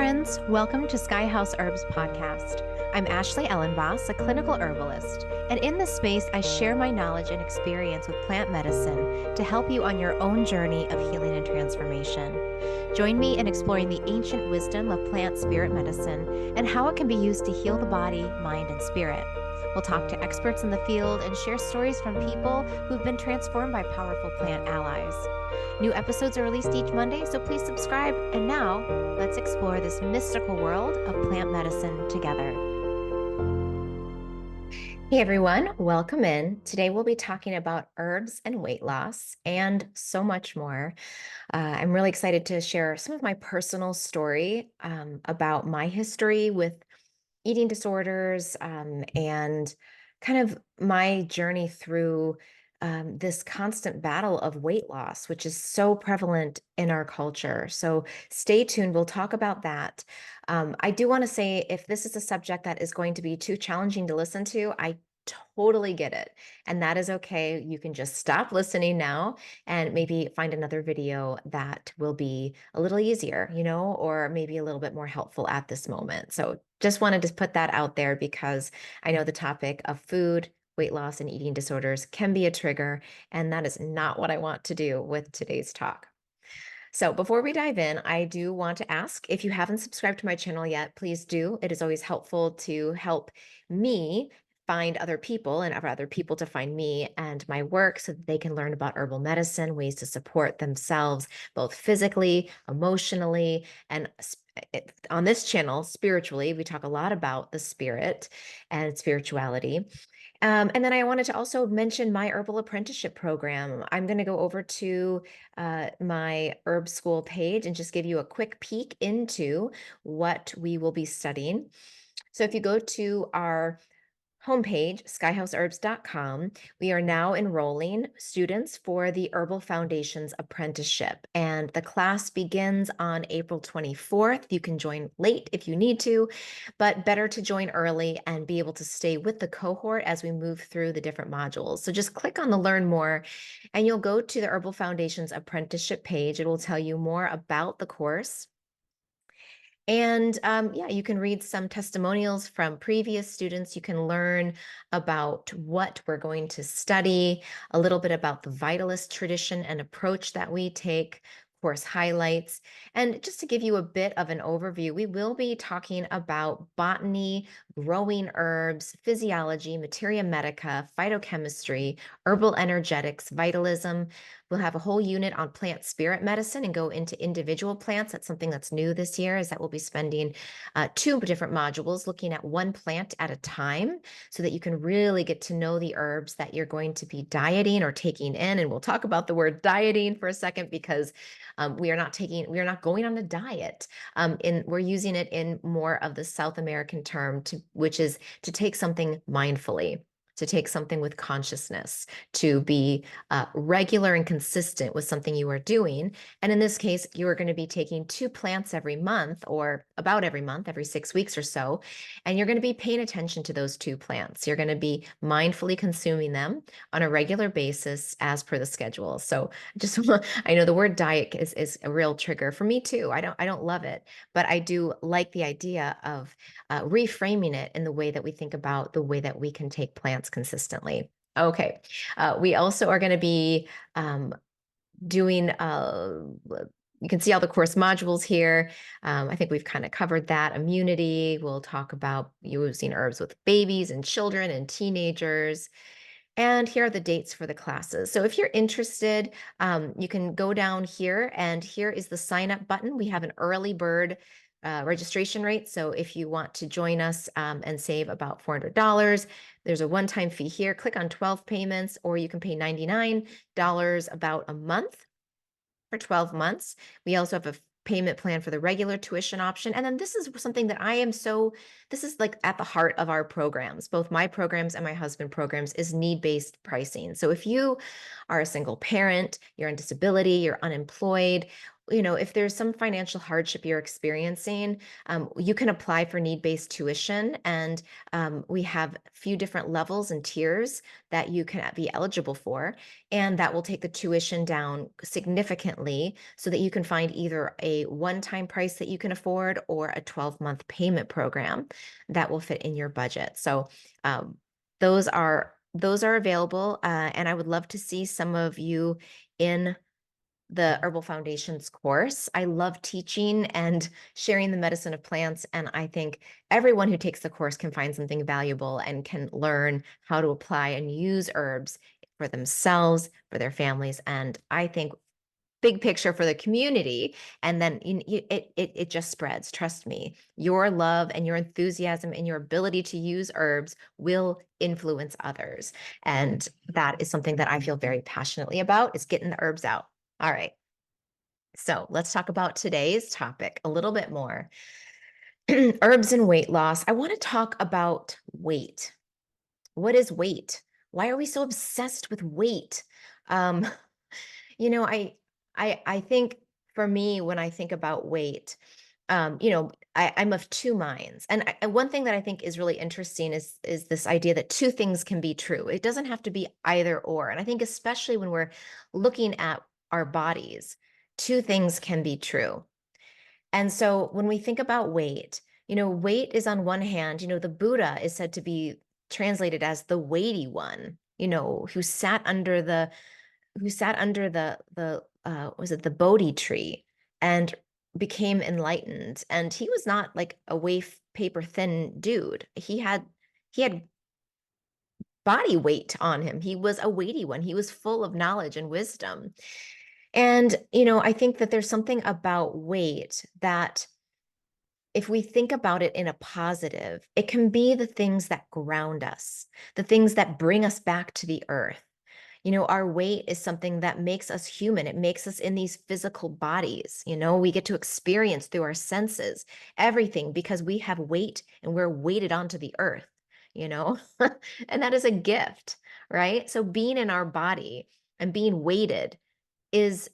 friends. Welcome to Sky House Herbs podcast. I'm Ashley Ellenvoss, a clinical herbalist, and in this space, I share my knowledge and experience with plant medicine to help you on your own journey of healing and transformation. Join me in exploring the ancient wisdom of plant spirit medicine and how it can be used to heal the body, mind, and spirit. We'll talk to experts in the field and share stories from people who've been transformed by powerful plant allies. New episodes are released each Monday, so please subscribe. And now, let's explore this mystical world of plant medicine together. Hey everyone, welcome in. Today we'll be talking about herbs and weight loss and so much more. I'm really excited to share some of my personal story about my history with eating disorders and kind of my journey through this constant battle of weight loss, which is so prevalent in our culture. So stay tuned. We'll talk about that. I do want to say if this is a subject that is going to be too challenging to listen to, I totally get it. And that is okay. You can just stop listening now and maybe find another video that will be a little easier, or maybe a little bit more helpful at this moment. So just wanted to put that out there because I know the topic of food, weight loss, and eating disorders can be a trigger, and that is not what I want to do with today's talk. So before we dive in, I do want to ask if you haven't subscribed to my channel yet, please do. It is always helpful to help me find other people and for other people to find me and my work so that they can learn about herbal medicine, ways to support themselves, both physically, emotionally, and on this channel, spiritually. We talk a lot about the spirit and spirituality. And then I wanted to also mention my herbal apprenticeship program. I'm going to go over to my herb school page and just give you a quick peek into what we will be studying. So if you go to our homepage, skyhouseherbs.com, we are now enrolling students for the Herbal Foundations Apprenticeship. And the class begins on April 24th. You can join late if you need to, but better to join early and be able to stay with the cohort as we move through the different modules. So just click on the Learn More, and you'll go to the Herbal Foundations Apprenticeship page. It will tell you more about the course. And yeah, you can read some testimonials from previous students. You can learn about what we're going to study, a little bit about the vitalist tradition and approach that we take, course highlights. And just to give you a bit of an overview, we will be talking about botany, growing herbs, physiology, materia medica, phytochemistry, herbal energetics, vitalism. We'll have a whole unit on plant spirit medicine and go into individual plants. That's something that's new this year, is that we'll be spending 2 different modules looking at one plant at a time so that you can really get to know the herbs that you're going to be dieting or taking in. And we'll talk about the word dieting for a second because we are not going on a diet. We're using it in more of the South American term, which is to take something mindfully, to take something with consciousness, to be regular and consistent with something you are doing. And in this case, you are going to be taking 2 plants every month, or about every month, every 6 weeks or so. And you're going to be paying attention to those 2 plants. You're going to be mindfully consuming them on a regular basis as per the schedule. So I know the word diet is a real trigger for me too. I don't love it, but I do like the idea of reframing it in the way that we think about the way that we can take plants consistently. Okay. We also are going to be doing, you can see all the course modules here. I think we've kind of covered that. Immunity. We'll talk about using herbs with babies and children and teenagers. And here are the dates for the classes. So if you're interested, you can go down here, and here is the sign up button. We have an early bird registration rate. So if you want to join us and save about $400, there's a one-time fee here. Click on 12 payments, or you can pay $99 about a month for 12 months. We also have a payment plan for the regular tuition option. And then this is something that this is like at the heart of our programs, both my programs and my husband programs, is need-based pricing. So if you are a single parent, you're on disability, you're unemployed, if there's some financial hardship you're experiencing, you can apply for need-based tuition, and we have a few different levels and tiers that you can be eligible for, and that will take the tuition down significantly so that you can find either a one-time price that you can afford or a 12-month payment program that will fit in your budget. So um, those are available, and I would love to see some of you in the Herbal Foundations course. I love teaching and sharing the medicine of plants, and I think everyone who takes the course can find something valuable and can learn how to apply and use herbs for themselves, for their families, and I think big picture for the community. And then it just spreads. Trust me, your love and your enthusiasm and your ability to use herbs will influence others. And that is something that I feel very passionately about, is getting the herbs out. All right. So let's talk about today's topic a little bit more. Herbs and weight loss. I want to talk about weight. What is weight? Why are we so obsessed with weight? Um, you know, I think for me, when I think about weight, I'm of two minds. And one thing that I think is really interesting is this idea that two things can be true. It doesn't have to be either or. And I think especially when we're looking at our bodies, two things can be true. And so when we think about weight, weight is on one hand, the Buddha is said to be translated as the weighty one, who sat under the was it the Bodhi tree and became enlightened. And he was not like a paper thin dude. He had body weight on him. He was a weighty one. He was full of knowledge and wisdom. And I think that there's something about weight that, if we think about it in a positive, it can be the things that ground us, the things that bring us back to the earth. Our weight is something that makes us human. It makes us in these physical bodies. We get to experience through our senses everything because we have weight and we're weighted onto the earth, you know, and that is a gift, right? So being in our body and being weighted is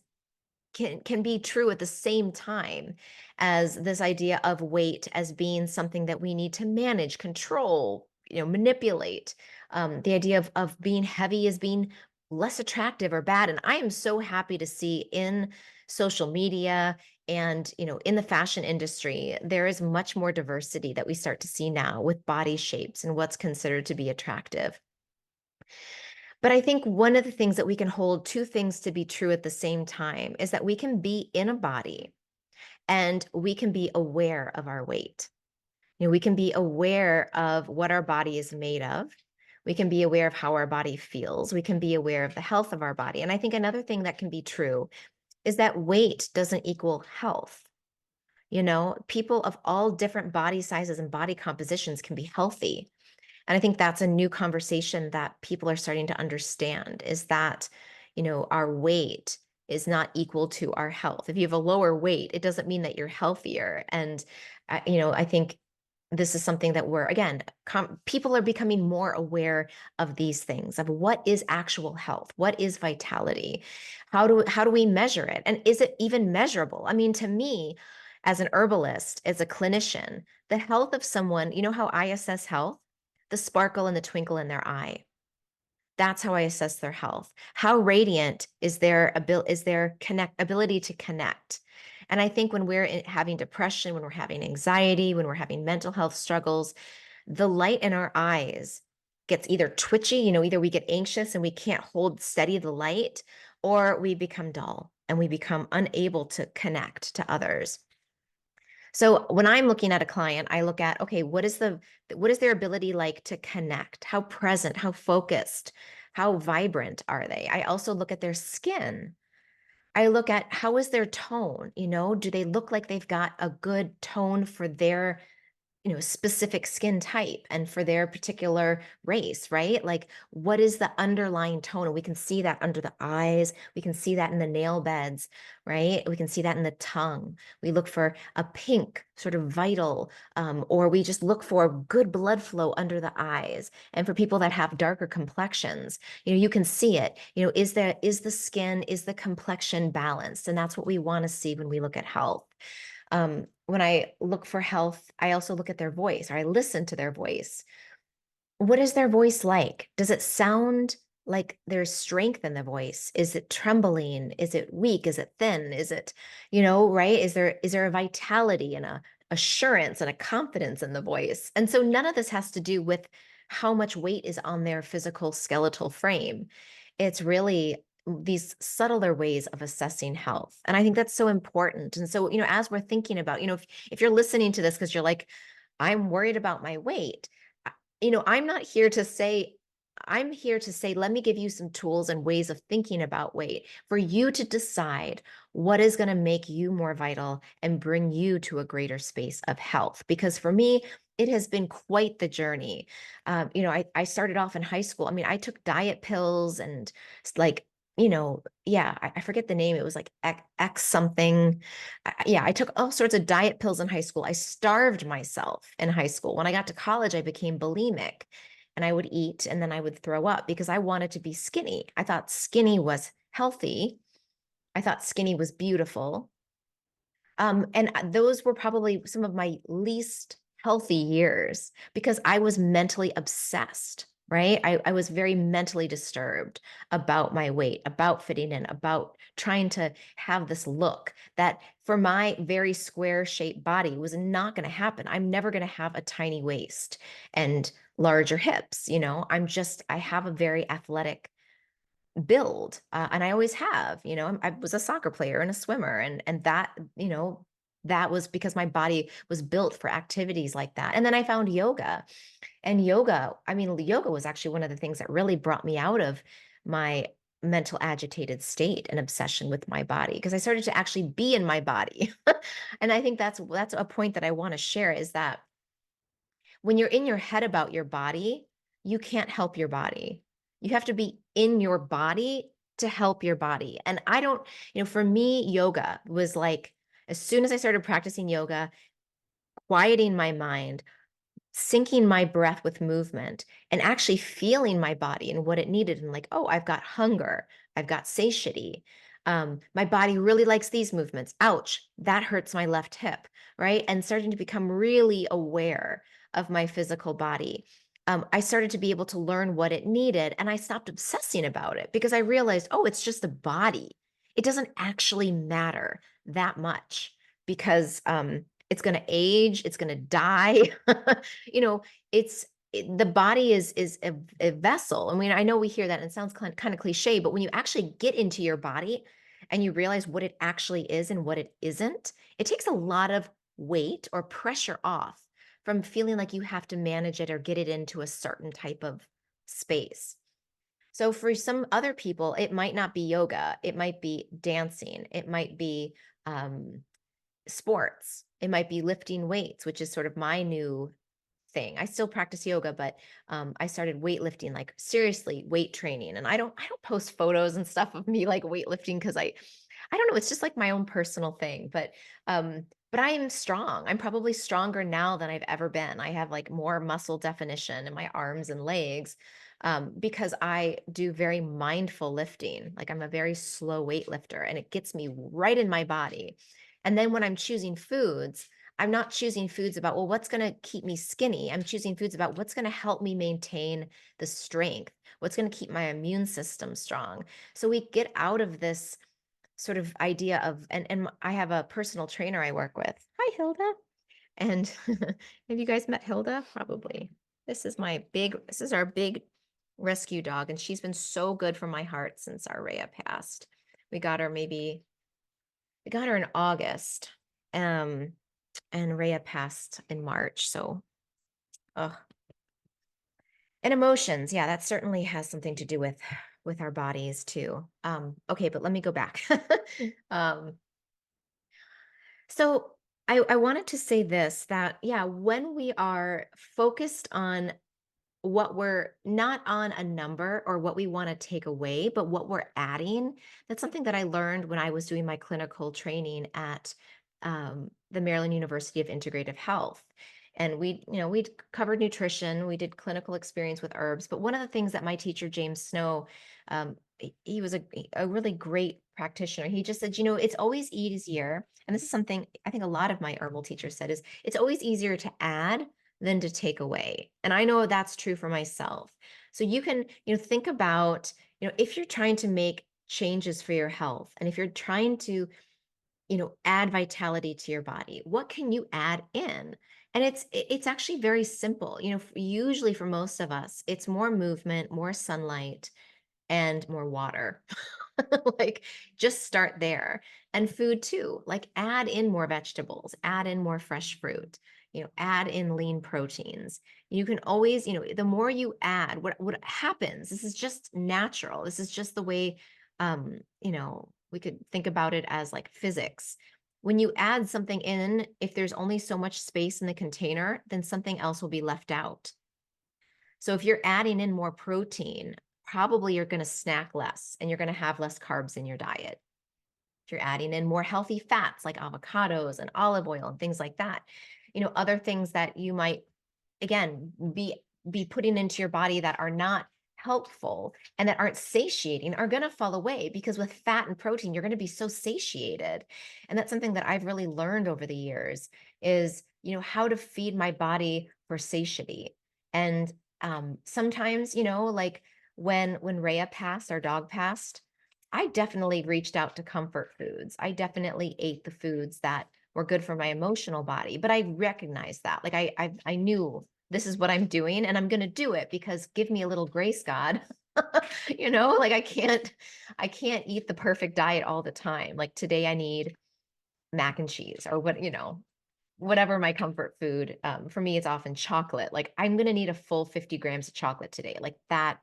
can be true at the same time as this idea of weight as being something that we need to manage, control, manipulate. The idea of being heavy as being less attractive or bad. And I am so happy to see in social media and in the fashion industry, there is much more diversity that we start to see now with body shapes and what's considered to be attractive. But I think one of the things that we can hold two things to be true at the same time is that we can be in a body and we can be aware of our weight. We can be aware of what our body is made of. We can be aware of how our body feels. We can be aware of the health of our body. And I think another thing that can be true is that weight doesn't equal health. People of all different body sizes and body compositions can be healthy. And I think that's a new conversation that people are starting to understand, is that, our weight is not equal to our health. If you have a lower weight, it doesn't mean that you're healthier. And, I think this is something that again, people are becoming more aware of these things, of what is actual health, what is vitality, how do we measure it? And is it even measurable? I mean, to me, as an herbalist, as a clinician, the health of someone, how I assess health? The sparkle and the twinkle in their eye. That's how I assess their health. How radiant is their ability to connect? And I think when we're having depression, when we're having anxiety, when we're having mental health struggles, the light in our eyes gets either twitchy, either we get anxious and we can't hold steady the light, or we become dull and we become unable to connect to others. So when I'm looking at a client, I look at, okay, what is their ability like to connect? How present, how focused, how vibrant are they? I also look at their skin. I look at, how is their tone? Do they look like they've got a good tone for their specific skin type and for their particular race, right? Like, what is the underlying tone? And we can see that under the eyes. We can see that in the nail beds, right? We can see that in the tongue. We look for a pink, sort of vital, or we just look for good blood flow under the eyes. And for people that have darker complexions, you can see it. Is the skin, is the complexion balanced? And that's what we want to see when we look at health. When I look for health, I also look at their voice, or I listen to their voice. What is their voice like? Does it sound like there's strength in the voice? Is it trembling? Is it weak? Is it thin? Is it, right? Is there a vitality and a assurance and a confidence in the voice? And so none of this has to do with how much weight is on their physical skeletal frame. It's really these subtler ways of assessing health. And I think that's so important. And so, as we're thinking about, if you're listening to this because you're like, I'm worried about my weight, I'm not here to say, I'm here to say, let me give you some tools and ways of thinking about weight for you to decide what is going to make you more vital and bring you to a greater space of health. Because for me, it has been quite the journey. I started off in high school. I mean, I took diet pills and like, yeah, I forget the name. It was like X something. Yeah, I took all sorts of diet pills in high school. I starved myself in high school. When I got to college, I became bulimic and I would eat and then I would throw up because I wanted to be skinny. I thought skinny was healthy. I thought skinny was beautiful. And those were probably some of my least healthy years because I was mentally obsessed, right? I was very mentally disturbed about my weight, about fitting in, about trying to have this look that for my very square shaped body was not going to happen. I'm never going to have a tiny waist and larger hips. I have a very athletic build, and I always have. I was a soccer player and a swimmer, and that that was because my body was built for activities like that. And then I found yoga, and I mean, yoga was actually one of the things that really brought me out of my mental agitated state and obsession with my body because I started to actually be in my body. And I think that's a point that I want to share is that when you're in your head about your body, you can't help your body. You have to be in your body to help your body. And I don't, for me, yoga was like, as soon as I started practicing yoga, quieting my mind, syncing my breath with movement and actually feeling my body and what it needed. And like, oh, I've got hunger. I've got satiety. My body really likes these movements. Ouch, that hurts my left hip, right? And starting to become really aware of my physical body. I started to be able to learn what it needed and I stopped obsessing about it because I realized, oh, it's just a body. It doesn't actually matter that much because it's going to age, it's going to die. you know, the body is a vessel. I mean, I know we hear that and it sounds kind of cliche, but when you actually get into your body and you realize what it actually is and what it isn't, it takes a lot of weight or pressure off from feeling like you have to manage it or get it into a certain type of space. So for some other people, it might not be yoga, it might be dancing, it might be sports, it might be lifting weights, which is sort of my new thing. I still practice yoga, but I started weightlifting, like seriously weight training. And I don't post photos and stuff of me like weightlifting because I don't know, it's just like my own personal thing. But I am strong. I'm probably stronger now than I've ever been. I have like more muscle definition in my arms and legs because I do very mindful lifting. Like I'm a very slow weightlifter and it gets me right in my body. And then when I'm choosing foods, I'm not choosing foods about, well, what's going to keep me skinny? I'm choosing foods about what's going to help me maintain the strength, what's going to keep my immune system strong. So we get out of this sort of idea of, and I have a personal trainer I work with. Hi, Hilda. And have you guys met Hilda? Probably. This is our big rescue dog. And she's been so good for my heart since our Rhea passed. We got her in August. And Rhea passed in March. So, and emotions, yeah, that certainly has something to do with our bodies too. Okay, but let me go back. um, so I wanted to say this that, yeah, when we are focused on what we're not on a number or what we want to take away, but what we're adding. That's something that I learned when I was doing my clinical training at the Maryland University of Integrative Health. And we'd covered nutrition, we did clinical experience with herbs. But one of the things that my teacher, James Snow, he was a really great practitioner. He just said, it's always easier. And this is something I think a lot of my herbal teachers said is it's always easier to add than to take away. And I know that's true for myself. So you can, think about, if you're trying to make changes for your health and if you're trying to, add vitality to your body, what can you add in? And it's actually very simple. Usually for most of us, it's more movement, more sunlight, and more water. Like, just start there. And food too. Like, add in more vegetables, add in more fresh fruit, add in lean proteins. You can always, the more you add, what happens, this is just natural. This is just the way we could think about it as like physics. When you add something in, if there's only so much space in the container, then something else will be left out. So if you're adding in more protein, probably you're going to snack less and you're going to have less carbs in your diet. If you're adding in more healthy fats like avocados and olive oil and things like that, other things that you might, again, be putting into your body that are not helpful and that aren't satiating are going to fall away, because with fat and protein you're going to be so satiated. And that's something that I've really learned over the years is, how to feed my body for satiety. And sometimes, like when Rhea passed, our dog passed, I definitely reached out to comfort foods. I definitely ate the foods that were good for my emotional body, but I recognized that. Like, I knew this is what I'm doing and I'm going to do it, because give me a little grace, God. Like, I can't eat the perfect diet all the time. Like, today I need mac and cheese or whatever my comfort food. For me, it's often chocolate. Like, I'm going to need a full 50 grams of chocolate today. Like that,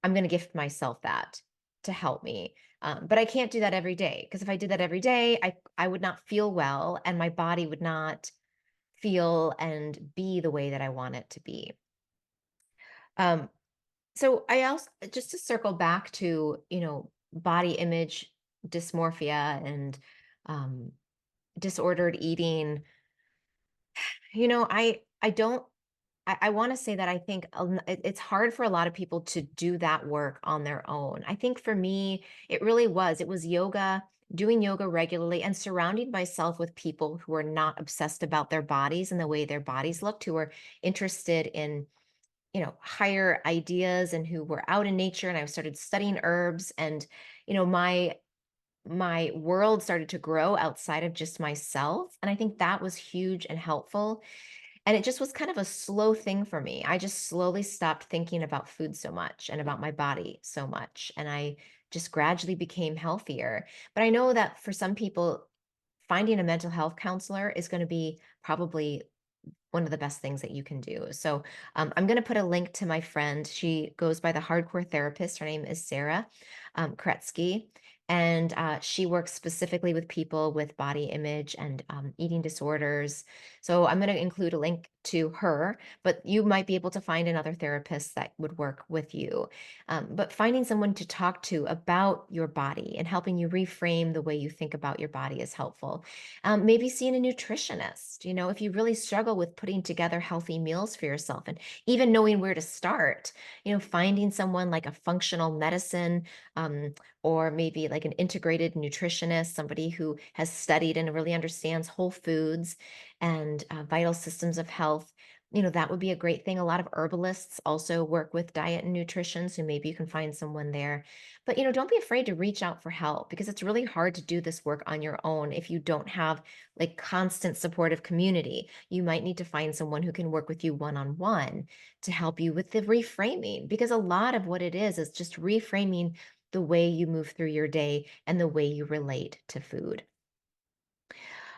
I'm going to gift myself that to help me. But I can't do that every day, because if I did that every day, I would not feel well and my body would not feel and be the way that I want it to be. Um, so I also, just to circle back to, body image dysmorphia and um, disordered eating, I don't I want to say that I think it's hard for a lot of people to do that work on their own. I think for me, it was yoga, doing yoga regularly, and surrounding myself with people who are not obsessed about their bodies and the way their bodies looked, who are interested in, higher ideas and who were out in nature. And I started studying herbs, and, my world started to grow outside of just myself. And I think that was huge and helpful, and it just was kind of a slow thing for me. I just slowly stopped thinking about food so much and about my body so much. And I just gradually became healthier. But I know that for some people, finding a mental health counselor is going to be probably one of the best things that you can do. So I'm going to put a link to my friend. She goes by the Hardcore Therapist. Her name is Sarah Kretsky. And she works specifically with people with body image and eating disorders. So I'm going to include a link to her, but you might be able to find another therapist that would work with you. But finding someone to talk to about your body and helping you reframe the way you think about your body is helpful. Maybe seeing a nutritionist, if you really struggle with putting together healthy meals for yourself and even knowing where to start, finding someone like a functional medicine, or maybe like an integrated nutritionist, somebody who has studied and really understands whole foods and vital systems of health. That would be a great thing. A lot of herbalists also work with diet and nutrition, so maybe you can find someone there. But don't be afraid to reach out for help, because it's really hard to do this work on your own if you don't have like constant supportive community. You might need to find someone who can work with you one-on-one to help you with the reframing, because a lot of what it is just reframing the way you move through your day and the way you relate to food.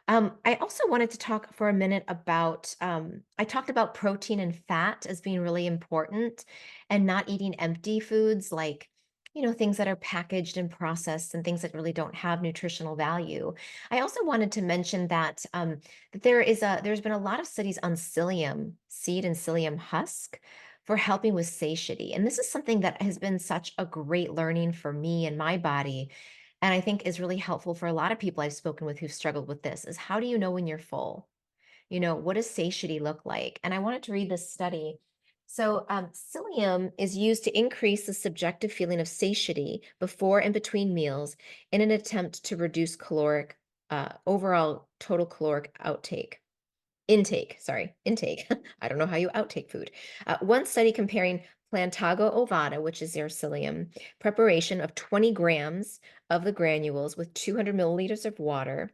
I also wanted to talk for a minute about, I talked about protein and fat as being really important, and not eating empty foods like things that are packaged and processed and things that really don't have nutritional value. I also wanted to mention that there's been a lot of studies on psyllium seed and psyllium husk for helping with satiety. And this is something that has been such a great learning for me and my body. And I think is really helpful for a lot of people I've spoken with who've struggled with this is how do you know when you're full? What does satiety look like? And I wanted to read this study. So, psyllium is used to increase the subjective feeling of satiety before and between meals in an attempt to reduce overall total caloric intake. I don't know how you outtake food. One study comparing Plantago ovata, which is their psyllium, preparation of 20 grams of the granules with 200 milliliters of water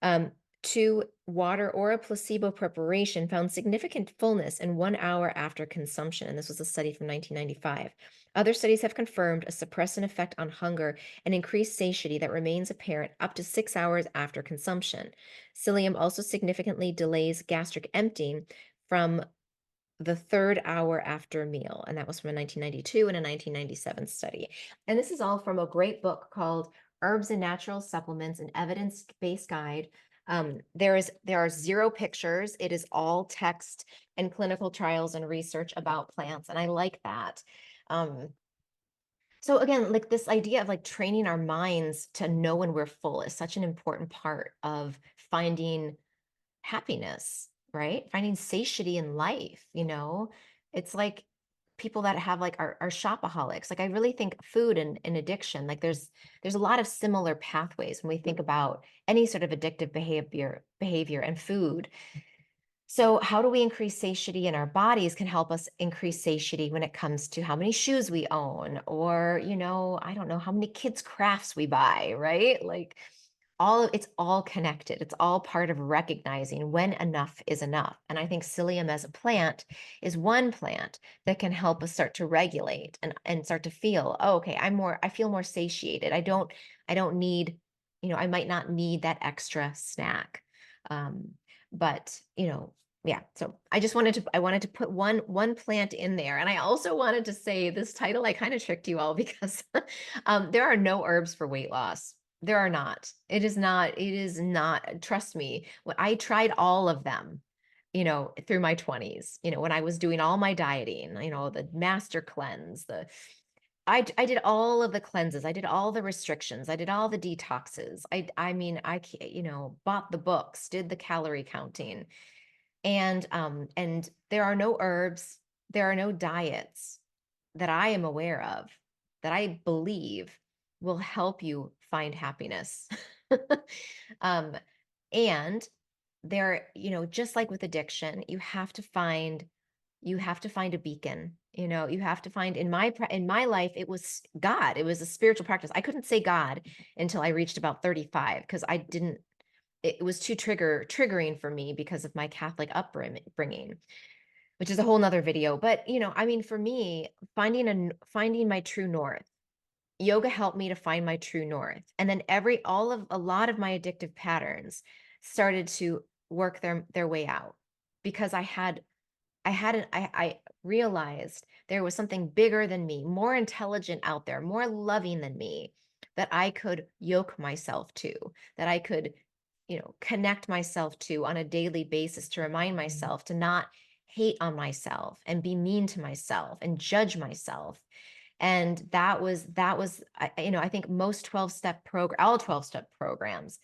um, to water or a placebo preparation found significant fullness in 1 hour after consumption. And this was a study from 1995. Other studies have confirmed a suppressant effect on hunger and increased satiety that remains apparent up to 6 hours after consumption. Psyllium also significantly delays gastric emptying from the third hour after a meal. And that was from a 1992 and a 1997 study. And this is all from a great book called Herbs and Natural Supplements, an evidence-based guide. There are zero pictures. It is all text and clinical trials and research about plants. And I like that. Um, so again, like this idea of like training our minds to know when we're full is such an important part of finding happiness, right? Finding satiety in life. It's like people that have like are shopaholics. Like I really think food and addiction, like there's a lot of similar pathways when we think about any sort of addictive behavior and food. So how do we increase satiety in our bodies can help us increase satiety when it comes to how many shoes we own or, I don't know, how many kids crafts we buy, right? Like it's all connected. It's all part of recognizing when enough is enough. And I think psyllium as a plant is one plant that can help us start to regulate and start to feel, oh, okay, I feel more satiated. I don't need, I might not need that extra snack. Um, but yeah, so I wanted to put one plant in there. And I also wanted to say this title, I kind of tricked you all because there are no herbs for weight loss. There are not. It is not, trust me. When I tried all of them, through my 20s, when I was doing all my dieting, the master cleanse, I did all of the cleanses. I did all the restrictions. I did all the detoxes. I mean, bought the books, did the calorie counting. And there are no herbs, there are no diets that I am aware of that I believe will help you find happiness. um, and just like with addiction, you have to find a beacon. You have to find in my life it was God. It was a spiritual practice. I couldn't say God until I reached about 35 because I didn't it was too triggering for me because of my Catholic upbringing, which is a whole nother video. But I mean, for me, finding my true north, yoga helped me to find my true north, and then a lot of my addictive patterns started to work their way out because I realized there was something bigger than me, more intelligent out there, more loving than me, that I could yoke myself to, that I could, connect myself to on a daily basis to remind myself to not hate on myself and be mean to myself and judge myself. And I think most all 12-step programs,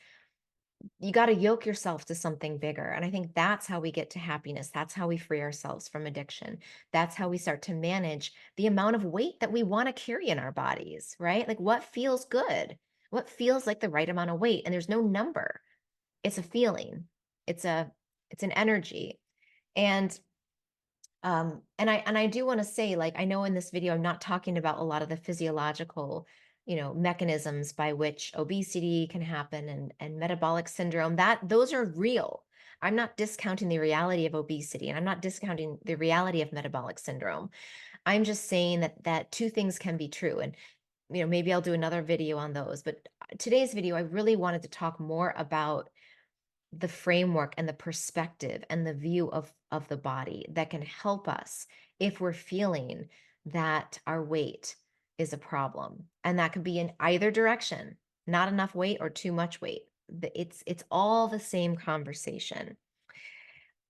you got to yoke yourself to something bigger. And I think that's how we get to happiness. That's how we free ourselves from addiction. That's how we start to manage the amount of weight that we want to carry in our bodies, right? Like what feels good? What feels like the right amount of weight? And there's no number. It's a feeling. It's an energy. And I do want to say, like, I know in this video, I'm not talking about a lot of the physiological, mechanisms by which obesity can happen and metabolic syndrome, that those are real. I'm not discounting the reality of obesity and I'm not discounting the reality of metabolic syndrome. I'm just saying that two things can be true. And, maybe I'll do another video on those. But today's video, I really wanted to talk more about the framework and the perspective and the view of the body that can help us if we're feeling that our weight is a problem. And that could be in either direction, not enough weight or too much weight. It's all the same conversation.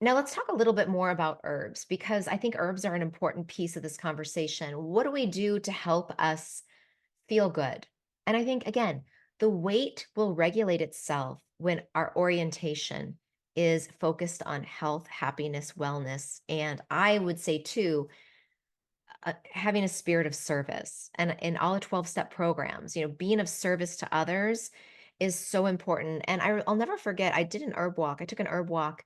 Now let's talk a little bit more about herbs because I think herbs are an important piece of this conversation. What do we do to help us feel good? And I think, again, the weight will regulate itself when our orientation is focused on health, happiness, wellness, and I would say too, having a spirit of service. And in all the 12-step programs, being of service to others is so important. And I'll never forget, I did an herb walk. I took an herb walk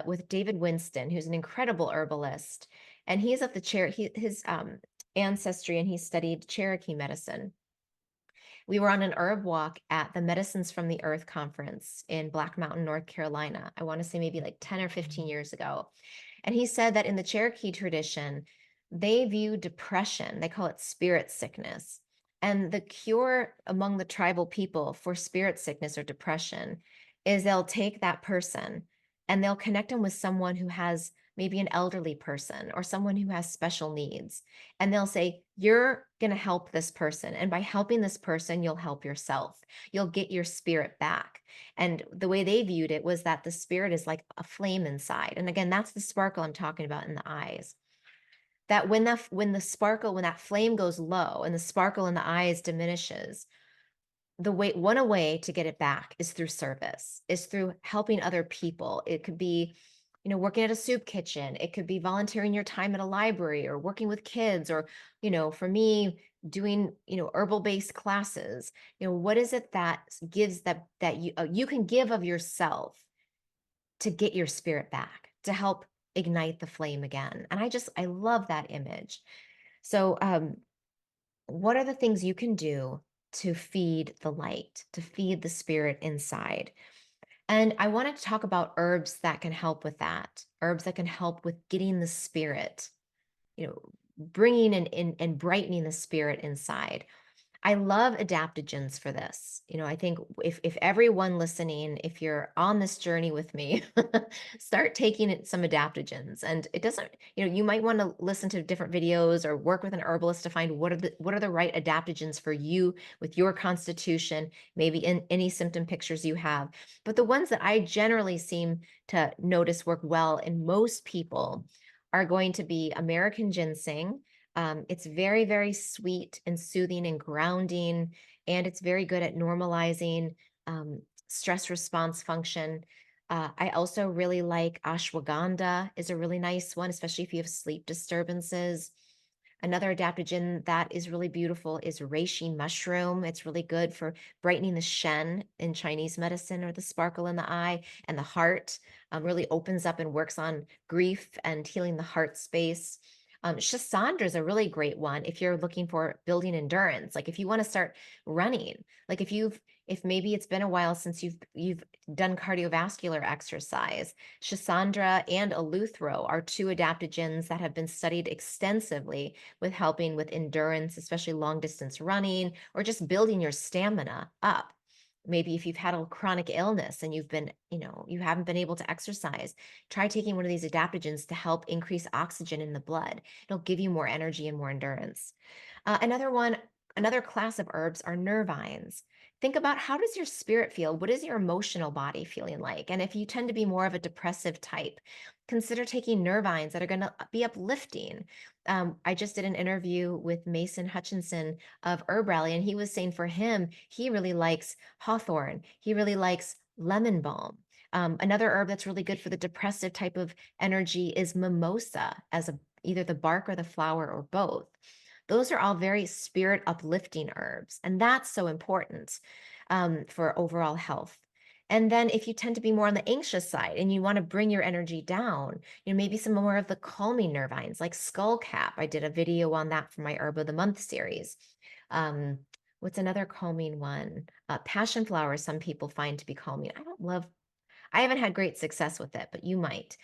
with David Winston, who's an incredible herbalist, and he's of the his ancestry, and he studied Cherokee medicine. We were on an herb walk at the Medicines from the Earth conference in Black Mountain, North Carolina. I want to say maybe like 10 or 15 years ago. And he said that in the Cherokee tradition, they view depression, they call it spirit sickness. And the cure among the tribal people for spirit sickness or depression is they'll take that person and they'll connect them with someone who has maybe an elderly person or someone who has special needs. And they'll say, you're going to help this person. And by helping this person, you'll help yourself. You'll get your spirit back. And the way they viewed it was that the spirit is like a flame inside. And again, that's the sparkle I'm talking about in the eyes. That when that flame goes low and the sparkle in the eyes diminishes, one way to get it back is through service, is through helping other people. It could be, working at a soup kitchen. It could be volunteering your time at a library or working with kids or, for me, doing, herbal-based classes. What is it that gives that you can give of yourself to get your spirit back, to help ignite the flame again? And I love that image. So, what are the things you can do to feed the light, to feed the spirit inside? And I wanted to talk about herbs that can help with that, herbs that can help with getting the spirit, bringing and brightening the spirit inside. I love adaptogens for this. I think if everyone listening, if you're on this journey with me, start taking some adaptogens. And it doesn't, you might want to listen to different videos or work with an herbalist to find what are the right adaptogens for you with your constitution, maybe in any symptom pictures you have. But the ones that I generally seem to notice work well in most people are going to be American ginseng. It's very, very sweet and soothing and grounding, and it's very good at normalizing stress response function. I also really like ashwagandha is a really nice one, especially if you have sleep disturbances. Another adaptogen that is really beautiful is reishi mushroom. It's really good for brightening the shen in Chinese medicine, or the sparkle in the eye and the heart. Really opens up and works on grief and healing the heart space. Schisandra is a really great one if you're looking for building endurance. Like if you want to start running, like if maybe it's been a while since you've done cardiovascular exercise, Schisandra and Eleuthero are two adaptogens that have been studied extensively with helping with endurance, especially long distance running or just building your stamina up. Maybe if you've had a chronic illness and you haven't been able to exercise, try taking one of these adaptogens to help increase oxygen in the blood. It'll give you more energy and more endurance. Another class of herbs are nervines. Think about, how does your spirit feel? What is your emotional body feeling like? And if you tend to be more of a depressive type, consider taking nervines that are going to be uplifting. I just did an interview with Mason Hutchinson of Herb Rally, and he was saying for him, he really likes hawthorn. He really likes lemon balm. Another herb that's really good for the depressive type of energy is mimosa, as either the bark or the flower or both. Those are all very spirit uplifting herbs, and that's so important for overall health. And then if you tend to be more on the anxious side and you want to bring your energy down, maybe some more of the calming nervines like skullcap. I did a video on that for my Herb of the Month series. What's another calming one? Passion flower, some people find to be calming. I haven't had great success with it, but you might.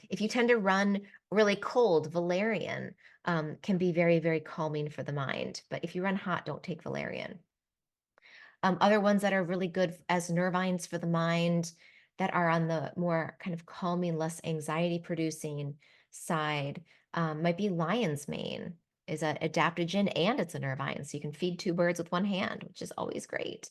If you tend to run really cold, valerian can be very, very calming for the mind. But if you run hot, don't take valerian. Other ones that are really good as nervines for the mind that are on the more kind of calming, less anxiety producing side might be lion's mane. is an adaptogen and it's a nerve iron. So you can feed two birds with one hand, which is always great.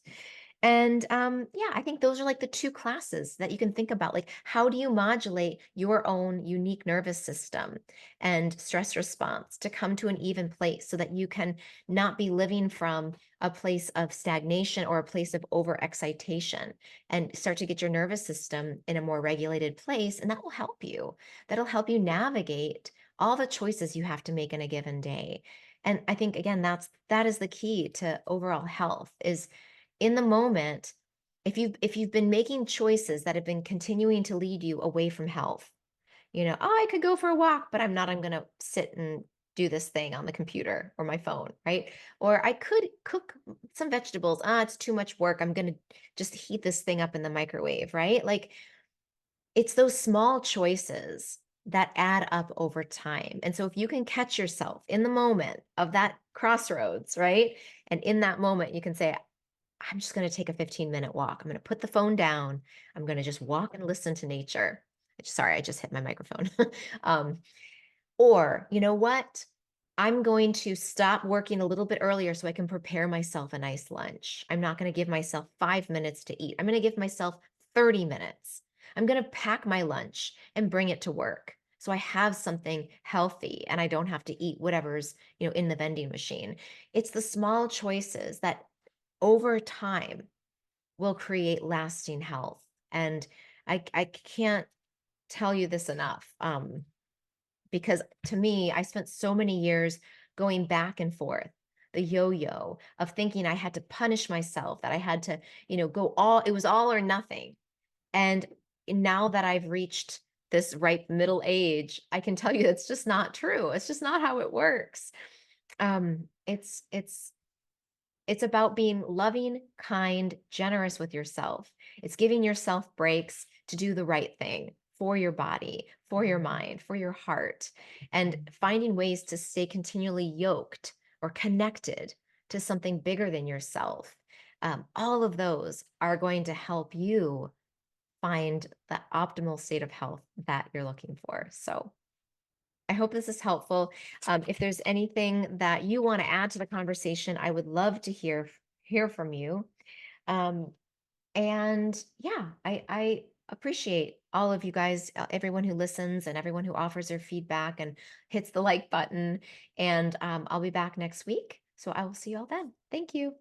And yeah, I think those are like the two classes that you can think about. Like, how do you modulate your own unique nervous system and stress response to come to an even place so that you can not be living from a place of stagnation or a place of overexcitation and start to get your nervous system in a more regulated place. And that will help you. That'll help you navigate all the choices you have to make in a given day. And I think again, that is the key to overall health is in the moment, if you've been making choices that have been continuing to lead you away from health, oh, I could go for a walk, but I'm going to sit and do this thing on the computer or my phone, right? Or I could cook some vegetables. Ah, it's too much work. I'm going to just heat this thing up in the microwave, right? Like it's those small choices that add up over time. And so if you can catch yourself in the moment of that crossroads, right? And in that moment, you can say, I'm just going to take a 15-minute walk. I'm going to put the phone down. I'm going to just walk and listen to nature. Sorry, I just hit my microphone. um, or, you know what? I'm going to stop working a little bit earlier so I can prepare myself a nice lunch. I'm not going to give myself 5 minutes to eat. I'm going to give myself 30 minutes. I'm going to pack my lunch and bring it to work. So I have something healthy and I don't have to eat whatever's, in the vending machine. It's the small choices that over time will create lasting health. And I can't tell you this enough. Because to me, I spent so many years going back and forth, the yo-yo of thinking I had to punish myself, that I had to, it was all or nothing. And now that I've reached this ripe middle age, I can tell you that's just not true. It's just not how it works. It's about being loving, kind, generous with yourself. It's giving yourself breaks to do the right thing for your body, for your mind, for your heart, and finding ways to stay continually yoked or connected to something bigger than yourself. All of those are going to help you find the optimal state of health that you're looking for. So, I hope this is helpful. If there's anything that you want to add to the conversation, I would love to hear from you. Um, and yeah, I appreciate all of you guys, everyone who listens and everyone who offers their feedback and hits the like button. And I'll be back next week. So I will see you all then. Thank you.